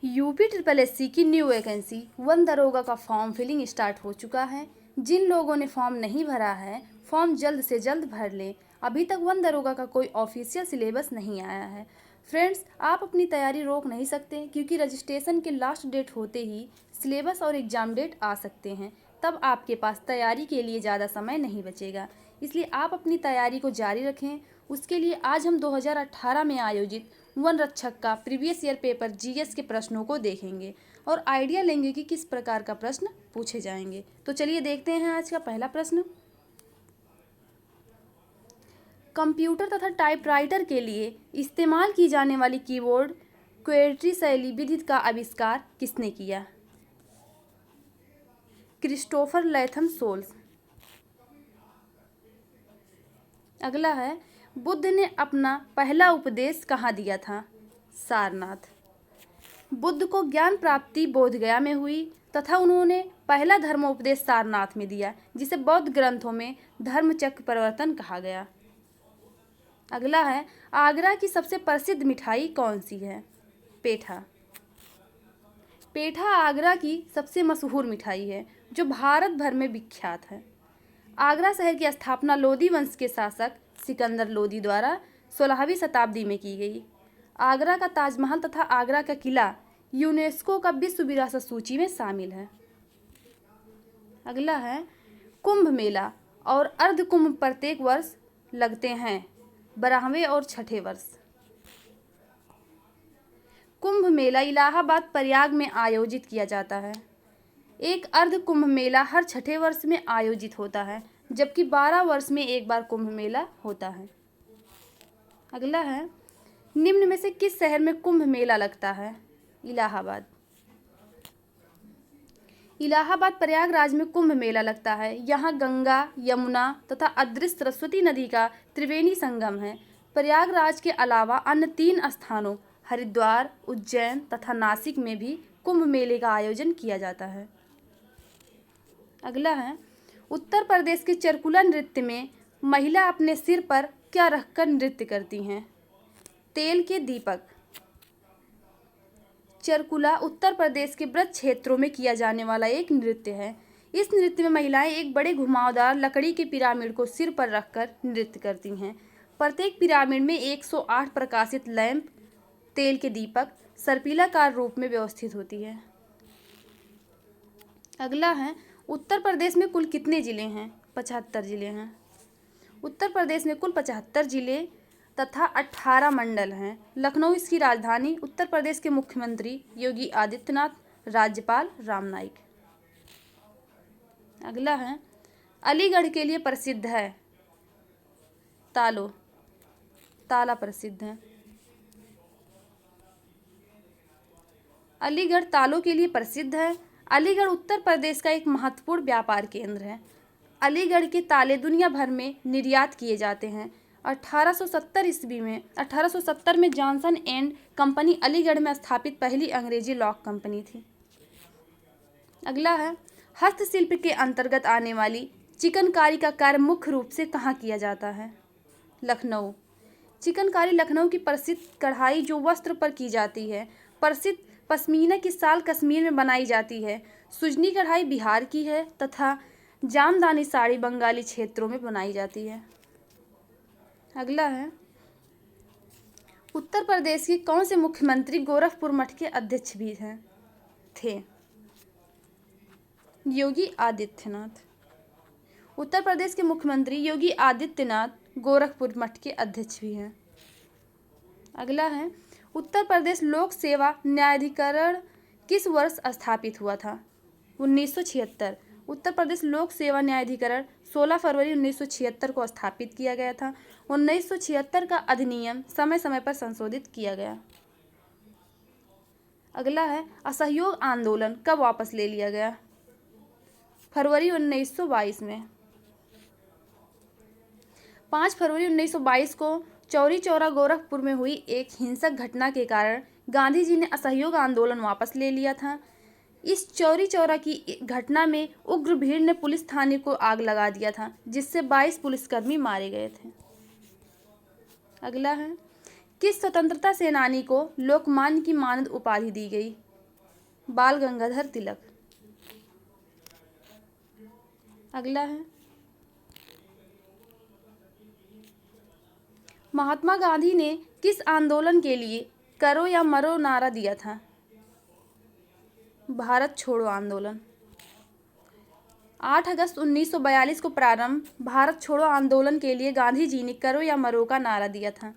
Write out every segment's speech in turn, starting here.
UP triple SC की new vacancy 1 दरोगा का फॉर्म फिलिंग स्टार्ट हो चुका है। जिन लोगों ने फॉर्म नहीं भरा है, फॉर्म जल्द से जल्द भर लें। अभी तक 1 दरोगा का कोई ऑफिशियल सिलेबस नहीं आया है। फ्रेंड्स, आप अपनी तैयारी रोक नहीं सकते क्योंकि रजिस्ट्रेशन के लास्ट डेट होते ही सिलेबस और एग्ज़ाम डेट आ सकते हैं। तब आपके पास तैयारी के लिए ज़्यादा समय नहीं बचेगा, इसलिए आप अपनी तैयारी को जारी रखें। उसके लिए आज हम 2018 में आयोजित वन रक्षक का प्रीवियस ईयर पेपर जीएस के प्रश्नों को देखेंगे और आइडिया लेंगे कि किस प्रकार का प्रश्न पूछे जाएंगे। तो चलिए देखते हैं आज का पहला प्रश्न। कंप्यूटर तथा टाइपराइटर के लिए इस्तेमाल की जाने वाली कीबोर्ड क्वेट्री शैली विधि का आविष्कार किसने किया? Christopher Latham Sholes. अगला है, बुद्ध ने अपना पहला उपदेश कहाँ दिया था? सारनाथ। बुद्ध को ज्ञान प्राप्ति बोधगया में हुई तथा उन्होंने पहला धर्मोपदेश सारनाथ में दिया, जिसे बौद्ध ग्रंथों में धर्मचक्र प्रवर्तन कहा गया। अगला है, आगरा की सबसे प्रसिद्ध मिठाई कौन सी है? पेठा। पेठा आगरा की सबसे मशहूर मिठाई है जो भारत भर में विख्यात है। आगरा शहर की स्थापना लोदी वंश के शासक सिकंदर लोदी द्वारा 16वीं शताब्दी में की गई। आगरा का ताजमहल तथा आगरा का किला यूनेस्को का विश्व विरासत सूची में शामिल है। अगला है, कुंभ मेला और अर्ध कुंभ प्रत्येक वर्ष लगते हैं, 12वें और 6ठे वर्ष। कुंभ मेला इलाहाबाद प्रयाग में आयोजित किया जाता है। एक अर्ध कुंभ मेला हर 6ठे वर्ष में आयोजित होता है, जबकि 12 वर्ष में एक बार कुंभ मेला होता है। अगला है, निम्न में से किस शहर में कुंभ मेला लगता है? इलाहाबाद। इलाहाबाद प्रयागराज में कुंभ मेला लगता है। यहाँ गंगा, यमुना तथा अदृश्य सरस्वती नदी का त्रिवेणी संगम है। प्रयागराज के अलावा अन्य 3 स्थानों हरिद्वार, उज्जैन तथा नासिक में भी कुंभ मेले का आयोजन किया जाता है। अगला है, उत्तर प्रदेश के चरकुला नृत्य में महिला अपने सिर पर क्या रखकर नृत्य करती हैं? तेल के दीपक। चरकुला उत्तर प्रदेश के ब्रज क्षेत्रों में किया जाने वाला एक नृत्य है। इस नृत्य में महिलाएं एक बड़े घुमावदार लकड़ी के पिरामिड को सिर पर रखकर नृत्य करती हैं। प्रत्येक पिरामिड में 108 प्रकाशित लैंप तेल के दीपक सर्पिलाकार रूप में व्यवस्थित होती है। अगला है, उत्तर प्रदेश में कुल कितने जिले हैं? 75 जिले हैं। उत्तर प्रदेश में कुल 75 जिले तथा 18 मंडल हैं। लखनऊ इसकी राजधानी। उत्तर प्रदेश के मुख्यमंत्री योगी आदित्यनाथ, राज्यपाल राम नाईक। अगला है, अलीगढ़ के लिए प्रसिद्ध है? ताला प्रसिद्ध है। अलीगढ़ तालों के लिए प्रसिद्ध है। अलीगढ़ उत्तर प्रदेश का एक महत्वपूर्ण व्यापार केंद्र है। अलीगढ़ के ताले दुनिया भर में निर्यात किए जाते हैं। 1870 में जॉनसन एंड कंपनी अलीगढ़ में स्थापित पहली अंग्रेजी लॉक कंपनी थी। अगला है, हस्तशिल्प के अंतर्गत आने वाली चिकनकारी का कार्य मुख्य रूप से कहाँ किया जाता है? लखनऊ। चिकनकारी लखनऊ की प्रसिद्ध कढ़ाई जो वस्त्र पर की जाती है। प्रसिद्ध पश्मीना की शाल कश्मीर में बनाई जाती है। सुजनी कढ़ाई बिहार की है तथा जामदानी साड़ी बंगाली क्षेत्रों में बनाई जाती है। अगला है, उत्तर प्रदेश के कौन से मुख्यमंत्री गोरखपुर मठ के अध्यक्ष भी थे? योगी आदित्यनाथ। उत्तर प्रदेश के मुख्यमंत्री योगी आदित्यनाथ गोरखपुर मठ के अध्यक्ष भी हैं। अगला है, उत्तर प्रदेश लोक सेवा न्यायाधिकरण किस वर्ष स्थापित हुआ था? 1976। उत्तर प्रदेश लोक सेवा न्यायाधिकरण 16 फरवरी 1976 को स्थापित किया गया था। 1976 का अधिनियम समय समय पर संशोधित किया गया। अगला है, असहयोग आंदोलन कब वापस ले लिया गया? फरवरी 1922 में। 5 फरवरी 1922 को चौरी चौरा गोरखपुर में हुई एक हिंसक घटना के कारण गांधी जी ने असहयोग आंदोलन वापस ले लिया था। इस चौरी चौरा की घटना में उग्र भीड़ ने पुलिस थाने को आग लगा दिया था, जिससे 22 पुलिसकर्मी मारे गए थे। अगला है, किस स्वतंत्रता सेनानी को लोकमान्य की मानद उपाधि दी गई? बाल गंगाधर तिलक। अगला है, महात्मा गांधी ने किस आंदोलन के लिए करो या मरो नारा दिया था? भारत छोड़ो आंदोलन। 8 अगस्त 1942 को प्रारंभ भारत छोड़ो आंदोलन के लिए गांधी जी ने करो या मरो का नारा दिया था।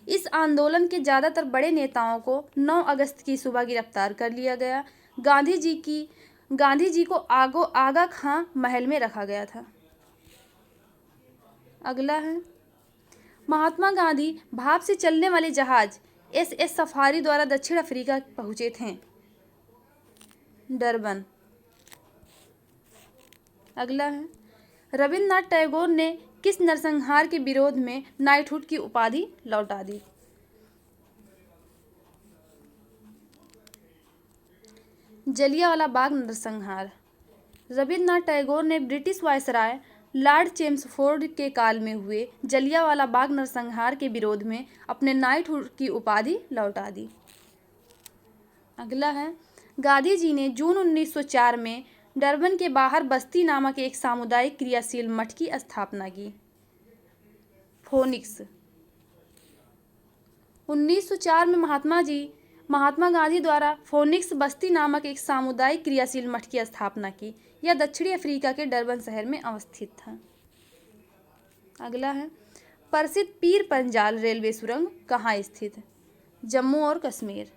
इस आंदोलन के ज़्यादातर बड़े नेताओं को 9 अगस्त की सुबह गिरफ्तार कर लिया गया। गांधी जी को आगा खां महल में रखा गया था। अगला है, महात्मा गांधी भाप से चलने वाले जहाज SS सफारी द्वारा दक्षिण अफ्रीका पहुंचे थे। डरबन। अगला है, रविन्द्रनाथ टैगोर ने किस नरसंहार के विरोध में नाइटहुड की उपाधि लौटा दी? जलियांवाला बाग नरसंहार। रविन्द्रनाथ टैगोर ने ब्रिटिश वायसराय लॉर्ड चेम्सफोर्ड के काल में हुए जलियांवाला बाग नरसंहार के विरोध में अपने नाइटहुड की उपाधि लौटा दी। अगला है, गांधी जी ने जून 1904 में डरबन के बाहर बस्ती नामक एक सामुदायिक क्रियाशील मठ की स्थापना की। फोनिक्स। 1904 में महात्मा गांधी द्वारा फोनिक्स बस्ती नामक एक सामुदायिक क्रियाशील मठ की स्थापना की। यह दक्षिणी अफ्रीका के डरबन शहर में अवस्थित था। अगला है, प्रसिद्ध पीर पंजाल रेलवे सुरंग कहाँ स्थित है? जम्मू और कश्मीर।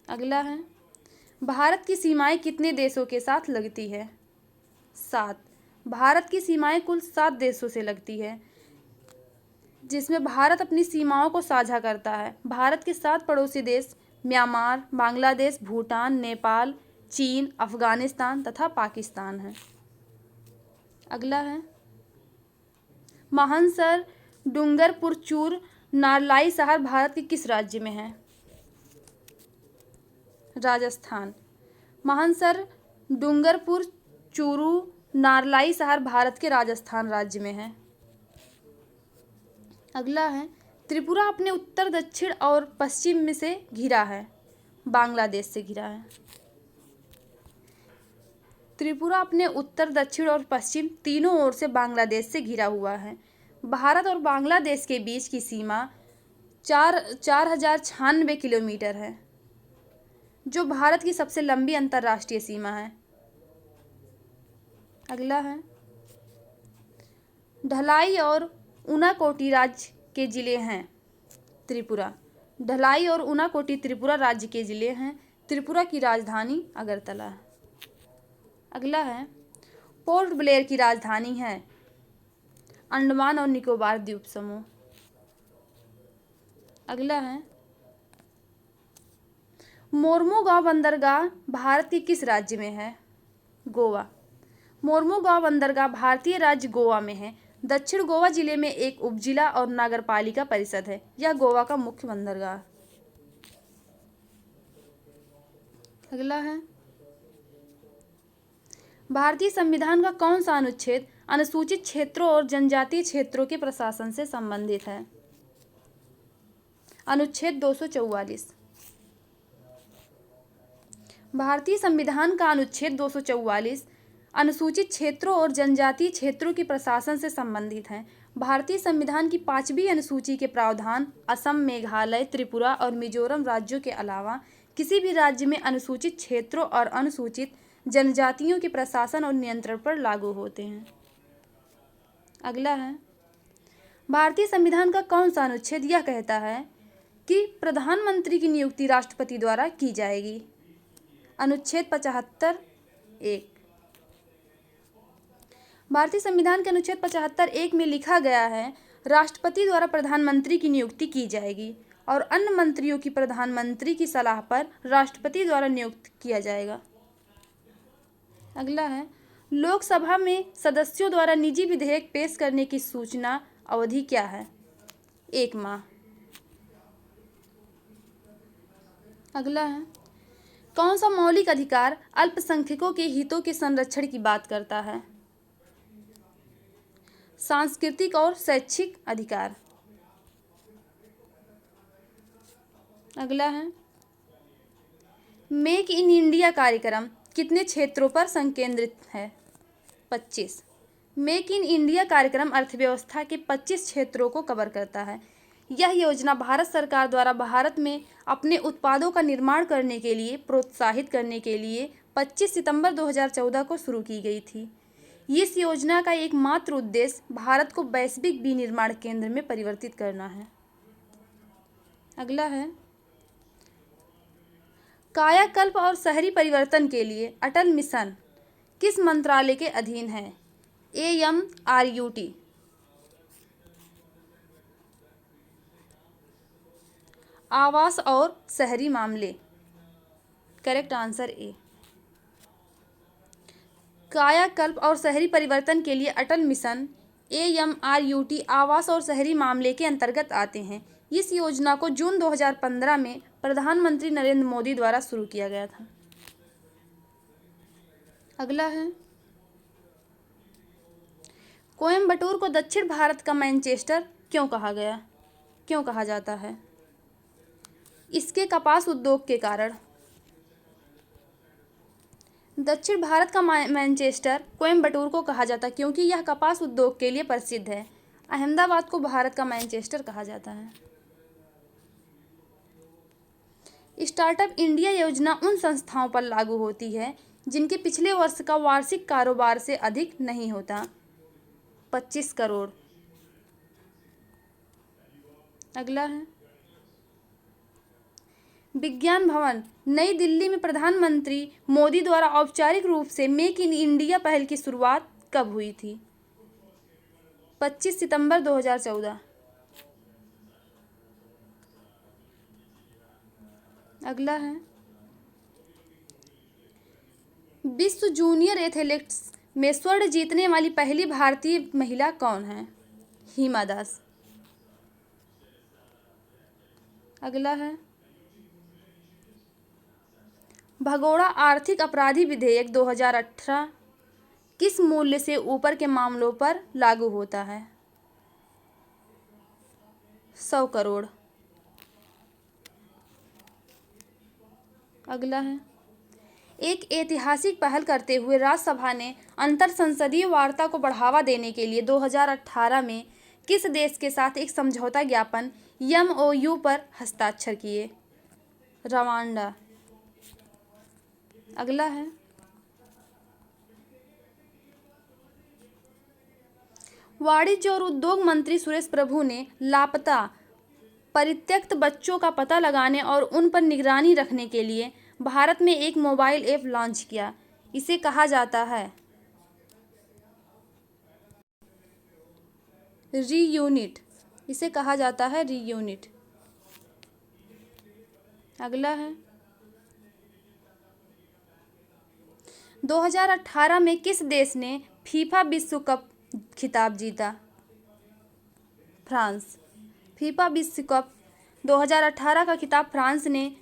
अगला है, भारत की सीमाएं कितने देशों के साथ लगती है? 7। भारत की सीमाएं कुल 7 देशों से लगती है, जिसमें भारत अपनी सीमाओं को साझा करता है। भारत के 7 पड़ोसी देश म्यांमार, बांग्लादेश, भूटान, नेपाल, चीन, अफगानिस्तान तथा पाकिस्तान है। अगला है, मानसर डूंगरपुर चूरू नारलाई शहर भारत के किस राज्य में है? राजस्थान। मानसर डूंगरपुर चूरू नारलाई शहर भारत के राजस्थान राज्य में है। अगला है, त्रिपुरा अपने उत्तर, दक्षिण और पश्चिम में से घिरा है। बांग्लादेश से घिरा है। त्रिपुरा अपने उत्तर, दक्षिण और पश्चिम तीनों ओर से बांग्लादेश से घिरा हुआ है। भारत और बांग्लादेश के बीच की सीमा 4096 किलोमीटर है, जो भारत की सबसे लंबी अंतर्राष्ट्रीय सीमा है। अगला है, ढलाई और ऊनाकोटी राज्य के जिले हैं। त्रिपुरा। ढलाई और ऊनाकोटी त्रिपुरा राज्य के जिले हैं। त्रिपुरा की राजधानी अगरतला है। अगला है, पोर्ट ब्लेयर की राजधानी है अंडमान और निकोबार द्वीप समूह। अगला है, मोर्मुगांव बंदरगाह भारत के किस राज्य में है? गोवा। मोर्मुगांव बंदरगाह भारतीय राज्य गोवा में है। दक्षिण गोवा जिले में एक उपजिला और नगरपालिका परिषद है। यह गोवा का मुख्य बंदरगाह। अगला है, भारतीय संविधान का कौन सा अनुच्छेद अनुसूचित क्षेत्रों और जनजातीय क्षेत्रों के प्रशासन से संबंधित है? अनुच्छेद 244। भारतीय संविधान का अनुच्छेद 244 अनुसूचित क्षेत्रों और जनजातीय क्षेत्रों के प्रशासन से संबंधित है। भारतीय संविधान की 5वीं अनुसूची के प्रावधान असम, मेघालय, त्रिपुरा और मिजोरम राज्यों के अलावा किसी भी राज्य में अनुसूचित क्षेत्रों और अनुसूचित जनजातियों के प्रशासन और नियंत्रण पर लागू होते हैं। अगला है, भारतीय संविधान का कौन सा अनुच्छेद यह कहता है कि प्रधानमंत्री की नियुक्ति राष्ट्रपति द्वारा की जाएगी? अनुच्छेद 75(1). भारतीय संविधान के अनुच्छेद 75(1) में लिखा गया है, राष्ट्रपति द्वारा प्रधानमंत्री की नियुक्ति की जाएगी और अन्य मंत्रियों की प्रधानमंत्री की सलाह पर राष्ट्रपति द्वारा नियुक्त किया जाएगा। अगला है, लोकसभा में सदस्यों द्वारा निजी विधेयक पेश करने की सूचना अवधि क्या है? 1 माह। अगला है, कौन सा मौलिक अधिकार अल्पसंख्यकों के हितों के संरक्षण की बात करता है? सांस्कृतिक और शैक्षिक अधिकार। अगला है, मेक इन इंडिया कार्यक्रम कितने क्षेत्रों पर संकेंद्रित है? 25। मेक इन इंडिया कार्यक्रम अर्थव्यवस्था के 25 क्षेत्रों को कवर करता है। यह योजना भारत सरकार द्वारा भारत में अपने उत्पादों का निर्माण करने के लिए प्रोत्साहित करने के लिए 25 सितंबर 2014 को शुरू की गई थी। इस योजना का एकमात्र उद्देश्य भारत को वैश्विक विनिर्माण केंद्र में परिवर्तित करना है। अगला है, कायाकल्प और शहरी परिवर्तन के लिए अटल मिशन किस मंत्रालय के अधीन है? AMRUT। आवास और शहरी मामले। Correct answer A. कायाकल्प और शहरी परिवर्तन के लिए अटल मिशन AMRUT आवास और शहरी मामले के अंतर्गत आते हैं। इस योजना को जून 2015 में प्रधानमंत्री नरेंद्र मोदी द्वारा शुरू किया गया था। अगला है, कोयम्बटूर को दक्षिण भारत का मैनचेस्टर क्यों कहा जाता है? इसके कपास उद्योग के कारण। दक्षिण भारत का मैनचेस्टर कोयम्बटूर को कहा जाता है क्योंकि यह कपास उद्योग के लिए प्रसिद्ध है। अहमदाबाद को भारत का मैनचेस्टर कहा जाता है। स्टार्टअप इंडिया योजना उन संस्थाओं पर लागू होती है जिनके पिछले वर्ष का वार्षिक कारोबार से अधिक नहीं होता। 25 करोड़। अगला है, विज्ञान भवन नई दिल्ली में प्रधानमंत्री मोदी द्वारा औपचारिक रूप से मेक इन इंडिया पहल की शुरुआत कब हुई थी? 25 सितंबर 2014। अगला है, विश्व जूनियर एथलेटिक्स में स्वर्ण जीतने वाली पहली भारतीय महिला कौन है? हिमा दास। अगला है, भगोड़ा आर्थिक अपराधी विधेयक 2018 किस मूल्य से ऊपर के मामलों पर लागू होता है? 100 करोड़। अगला है, एक ऐतिहासिक पहल करते हुए राज्यसभा ने अंतर संसदीय वार्ता को बढ़ावा देने के लिए 2018 में किस देश के साथ एक समझौता ज्ञापन MOU पर हस्ताक्षर किए? रवांडा। अगला है, वाणिज्य और उद्योग मंत्री सुरेश प्रभु ने लापता परित्यक्त बच्चों का पता लगाने और उन पर निगरानी रखने के लिए भारत में एक मोबाइल ऐप लॉन्च किया। इसे कहा जाता है रीयूनिट। अगला है, 2018 में किस देश ने फीफा विश्व कप खिताब जीता? फ्रांस। फीफा विश्व कप 2018 का खिताब फ्रांस ने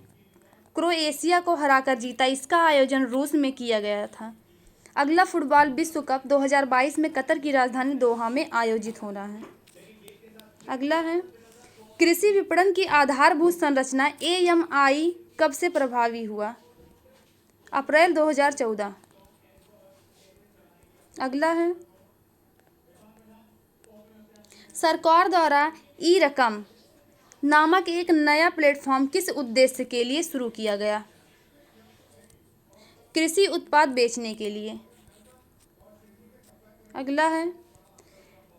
क्रोएशिया को हराकर जीता। इसका आयोजन रूस में किया गया था। अगला फुटबॉल विश्व कप 2022 में कतर की राजधानी दोहा में आयोजित होना है। अगला है, कृषि विपणन की आधारभूत संरचना AMI कब से प्रभावी हुआ? अप्रैल 2014। अगला है, सरकार द्वारा ई-रकम नामक एक नया प्लेटफॉर्म किस उद्देश्य के लिए शुरू किया गया? कृषि उत्पाद बेचने के लिए। अगला है,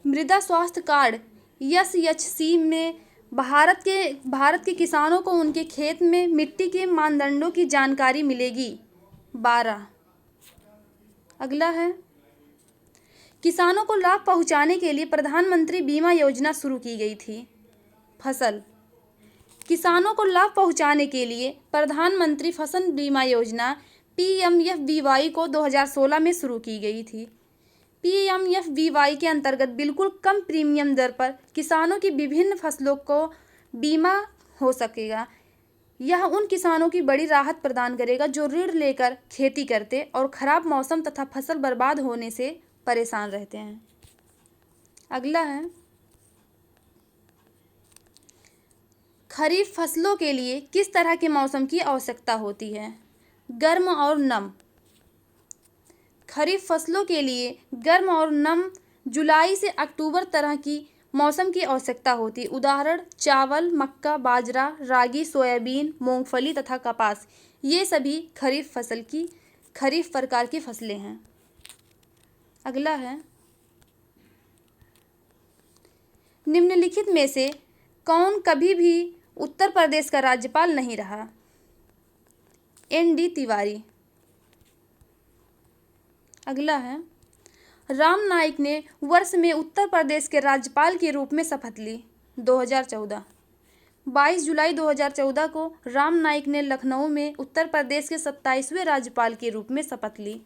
मृदा स्वास्थ्य कार्ड SHC में भारत के किसानों को उनके खेत में मिट्टी के मानदंडों की जानकारी मिलेगी। 12। अगला है, किसानों को लाभ पहुंचाने के लिए प्रधानमंत्री बीमा योजना शुरू की गई थी। फसल। किसानों को लाभ पहुंचाने के लिए प्रधानमंत्री फसल बीमा योजना PMFBY को 2016 में शुरू की गई थी। PMFBY के अंतर्गत बिल्कुल कम प्रीमियम दर पर किसानों की विभिन्न फसलों को बीमा हो सकेगा। यह उन किसानों की बड़ी राहत प्रदान करेगा जो ऋण लेकर खेती करते और खराब मौसम तथा फसल बर्बाद होने से परेशान रहते हैं। अगला है, खरीफ फसलों के लिए किस तरह के मौसम की आवश्यकता होती है? गर्म और नम। खरीफ फसलों के लिए गर्म और नम जुलाई से अक्टूबर तरह की मौसम की आवश्यकता होती है। उदाहरण चावल, मक्का, बाजरा, रागी, सोयाबीन, मूंगफली तथा कपास, ये सभी खरीफ प्रकार की फसलें हैं। अगला है, निम्नलिखित में से कौन कभी भी उत्तर प्रदेश का राज्यपाल नहीं रहा? ND तिवारी। अगला है, राम नाईक ने वर्ष में उत्तर प्रदेश के राज्यपाल के रूप में शपथ ली? 2014। 22 जुलाई 2014 को राम नाईक ने लखनऊ में उत्तर प्रदेश के 27वें राज्यपाल के रूप में शपथ ली।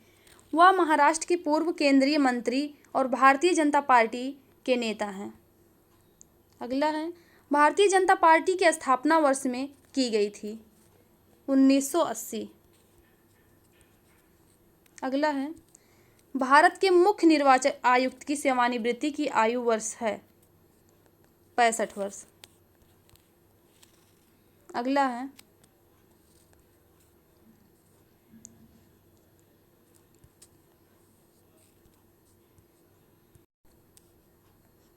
वह महाराष्ट्र के पूर्व केंद्रीय मंत्री और भारतीय जनता पार्टी के नेता हैं। अगला है, भारतीय जनता पार्टी की स्थापना वर्ष में की गई थी? 1980। अगला है, भारत के मुख्य निर्वाचन आयुक्त की सेवानिवृत्ति की आयु वर्ष है? 65 वर्ष। अगला है,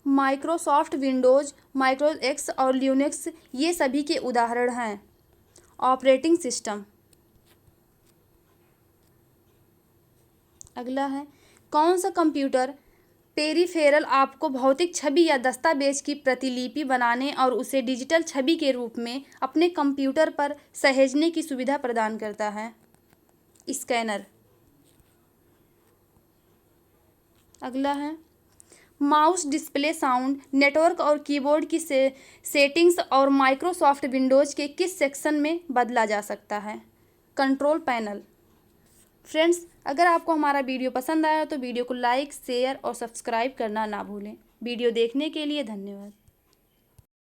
माइक्रोसॉफ्ट विंडोज, माइक्रोसॉफ्ट एक्स और लिनक्स ये सभी के उदाहरण हैं। Operating system. अगला है, कौन सा कंप्यूटर पेरिफेरल आपको भौतिक छवि या दस्तावेज की प्रतिलिपि बनाने और उसे डिजिटल छवि के रूप में अपने कंप्यूटर पर सहेजने की सुविधा प्रदान करता है? स्कैनर। अगला है, माउस, डिस्प्ले, साउंड, नेटवर्क और कीबोर्ड की सेटिंग्स और माइक्रोसॉफ्ट विंडोज के किस सेक्शन में बदला जा सकता है? Control panel. फ्रेंड्स, अगर आपको हमारा वीडियो पसंद आया तो वीडियो को लाइक, शेयर और सब्सक्राइब करना ना भूलें। वीडियो देखने के लिए धन्यवाद।